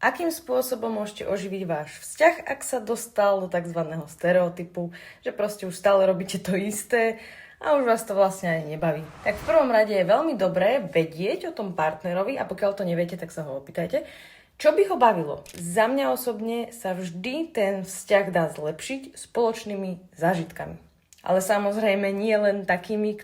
Akým spôsobom môžete oživiť váš vzťah, ak sa dostal do tzv. Stereotypu, že proste už stále robíte to isté a už vás to vlastne ani nebaví. Tak v prvom rade je veľmi dobré vedieť o tom partnerovi a pokiaľ to neviete, tak sa ho opýtajte, čo by ho bavilo. Za mňa osobne sa vždy ten vzťah dá zlepšiť spoločnými zážitkami. Ale samozrejme nie len takými,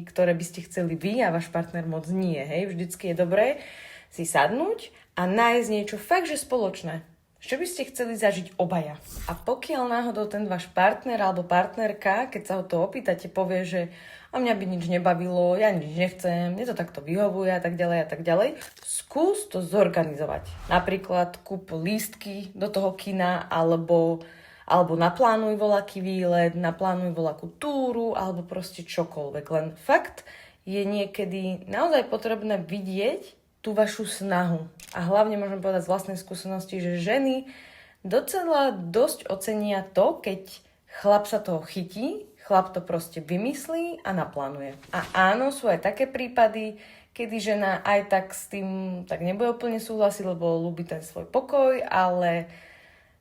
ktoré by ste chceli vy a váš partner moc nie. Hej? Vždycky je dobré si sadnúť a nájsť niečo fakt, že spoločné. Čo by ste chceli zažiť obaja? A pokiaľ náhodou ten váš partner alebo partnerka, keď sa ho to opýtate, povie, že a mňa by nič nebavilo, ja nič nechcem, mne to takto vyhovuje a tak ďalej, skús to zorganizovať. Napríklad kúp lístky do toho kina alebo naplánuj voľaký výlet, naplánuj voľakú túru alebo proste čokoľvek. Len fakt je niekedy naozaj potrebné vidieť tú vašu snahu. A hlavne môžem povedať z vlastnej skúsenosti, že ženy docela dosť ocenia to, keď chlap sa toho chytí, chlap to proste vymyslí a naplánuje. A áno, sú aj také prípady, kedy žena aj tak s tým tak nebude úplne súhlasiť, lebo ľúbi ten svoj pokoj, ale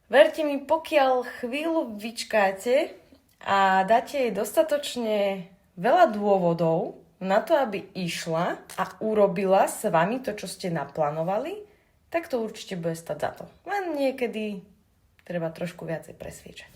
verte mi, pokiaľ chvíľu vyčkáte a dáte jej dostatočne veľa dôvodov na to, aby išla a urobila s vami to, čo ste naplánovali, tak to určite bude stať za to. Len niekedy treba trošku viacej presviečať.